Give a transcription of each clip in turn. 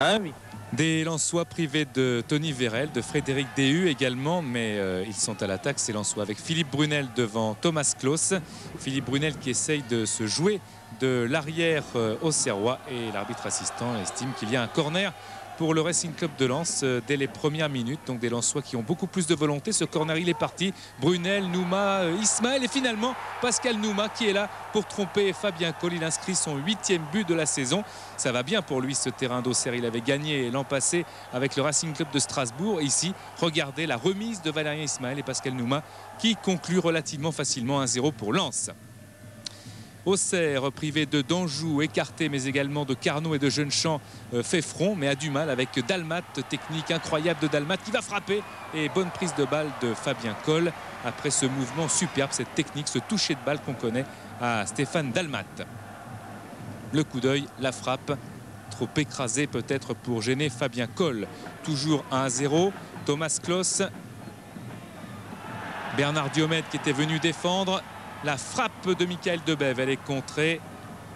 Ah oui. Des Lensois privés de Tony Vérel, de Frédéric Déhu également, mais ils sont à l'attaque, ces Lensois, avec Philippe Brunel devant Thomas Klaus. Philippe Brunel qui essaye de se jouer de l'arrière auxerrois, et l'arbitre assistant estime qu'il y a un corner pour le Racing Club de Lens dès les premières minutes. Donc des Lensois qui ont beaucoup plus de volonté. Ce corner, il est parti. Brunel, Nouma, Ismaël et finalement Pascal Nouma qui est là pour tromper Fabien Coll. Il inscrit son 8e but de la saison. Ça va bien pour lui, ce terrain d'Auxerre. Il avait gagné l'an passé avec le Racing Club de Strasbourg. Et ici, regardez la remise de Valérien Ismaël et Pascal Nouma qui conclut relativement facilement 1-0 pour Lens. Auxerre, privé de Danjou, écarté, mais également de Carnot et de Jeunechamp, fait front, mais a du mal avec Dalmat. Technique incroyable de Dalmat qui va frapper. Et bonne prise de balle de Fabien Coll après ce mouvement superbe, cette technique, ce toucher de balle qu'on connaît à Stéphane Dalmat. Le coup d'œil, la frappe, trop écrasé peut-être pour gêner Fabien Coll. Toujours 1-0. Thomas Klaus, Bernard Diomède qui était venu défendre. La frappe de Michael Debève, elle est contrée.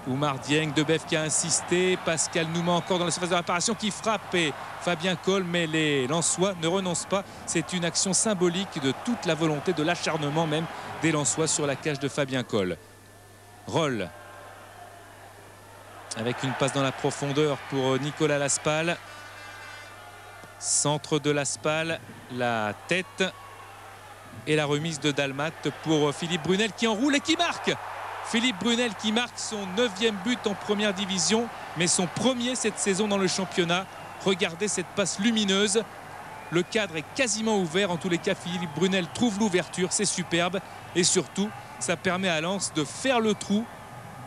Oumar Dieng, Debève qui a insisté. Pascal Nouma encore dans la surface de réparation qui frappe, et Fabien Coll, mais les Lensois ne renoncent pas. C'est une action symbolique de toute la volonté, de l'acharnement même des Lensois sur la cage de Fabien Coll. Roll avec une passe dans la profondeur pour Nicolas Laspal. Centre de Laspal, la tête. Et la remise de Dalmat pour Philippe Brunel qui enroule et qui marque. Philippe Brunel qui marque son 9e but en première division, mais son premier cette saison dans le championnat. Regardez cette passe lumineuse. Le cadre est quasiment ouvert. En tous les cas, Philippe Brunel trouve l'ouverture. C'est superbe. Et surtout, ça permet à Lens de faire le trou.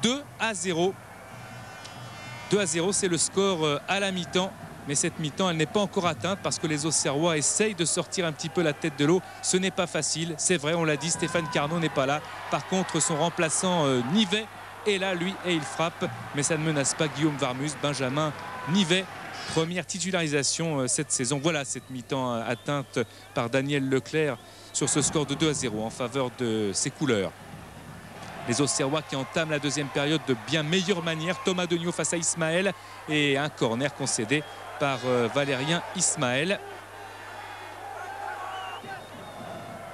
2-0. 2-0, c'est le score à la mi-temps. Mais cette mi-temps, elle n'est pas encore atteinte parce que les Auxerrois essayent de sortir un petit peu la tête de l'eau. Ce n'est pas facile, c'est vrai, on l'a dit, Stéphane Carnot n'est pas là. Par contre, son remplaçant Nivet est là, lui, et il frappe. Mais ça ne menace pas Guillaume Varmus. Benjamin Nivet, première titularisation cette saison. Voilà cette mi-temps atteinte par Daniel Leclerc sur ce score de 2-0 en faveur de ses couleurs. Les Auxerrois qui entament la deuxième période de bien meilleure manière. Thomas Degnaud face à Ismaël et un corner concédé par Valérien Ismaël.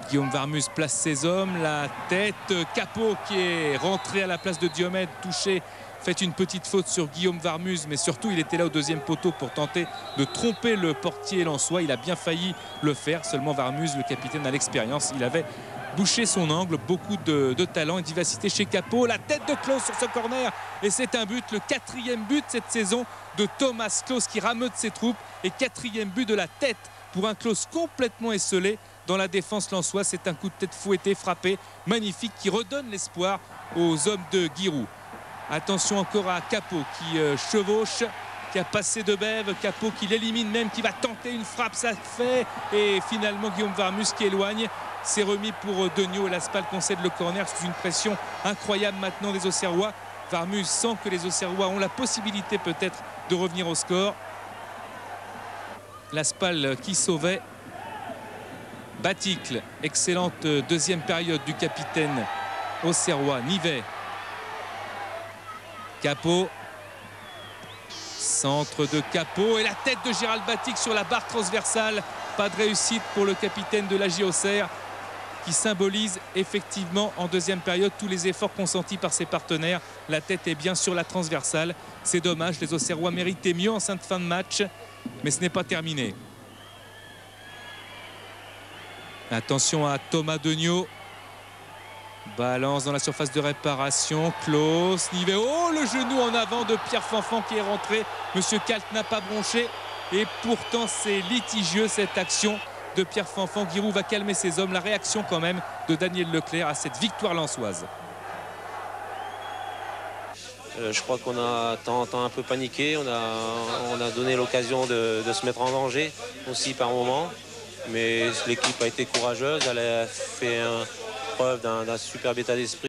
Guillaume Varmus place ses hommes, la tête. Capot qui est rentré à la place de Diomède, touché, fait une petite faute sur Guillaume Varmus, mais surtout il était là au deuxième poteau pour tenter de tromper le portier lensois. Il a bien failli le faire, seulement Varmus, le capitaine, a l'expérience. Il avait bouché son angle, beaucoup de talent et de vivacité chez Capot. La tête de Klaus sur ce corner, et c'est un but, le 4e but cette saison de Thomas Klaus qui rameute ses troupes, et 4e but de la tête pour un Klaus complètement esselé dans la défense lensoise. C'est un coup de tête fouetté, frappé, magnifique, qui redonne l'espoir aux hommes de Giroud. Attention encore à Capot qui chevauche, qui a passé Debève. Capot qui l'élimine même, qui va tenter une frappe, ça fait, et finalement Guillaume Varmus qui éloigne. C'est remis pour Degnaud, et Laspal concède le corner sous une pression incroyable maintenant des Auxerrois. Varmus sent que les Auxerrois ont la possibilité peut-être de revenir au score. Laspal qui sauvait. Baticle, excellente deuxième période du capitaine auxerrois Nivet. Capot, centre de Capot, et la tête de Gérald Baticle sur la barre transversale. Pas de réussite pour le capitaine de l'AJ Auxerre, qui symbolise effectivement en deuxième période tous les efforts consentis par ses partenaires. La tête est bien sur la transversale. C'est dommage, les Auxerrois méritaient mieux en cette fin de match, mais ce n'est pas terminé. Attention à Thomas Degnaud. Balance dans la surface de réparation. Klaus, Nivet. Oh, le genou en avant de Pierre Fanfan qui est rentré. Monsieur Kalt n'a pas bronché. Et pourtant, c'est litigieux cette action de Pierre Fanfan. Giroud va calmer ses hommes. La réaction quand même de Daniel Leclerc à cette victoire lensoise. Je crois qu'on a un peu paniqué. On a donné l'occasion de se mettre en danger aussi par moment. Mais l'équipe a été courageuse. Elle a fait preuve d'un superbe état d'esprit.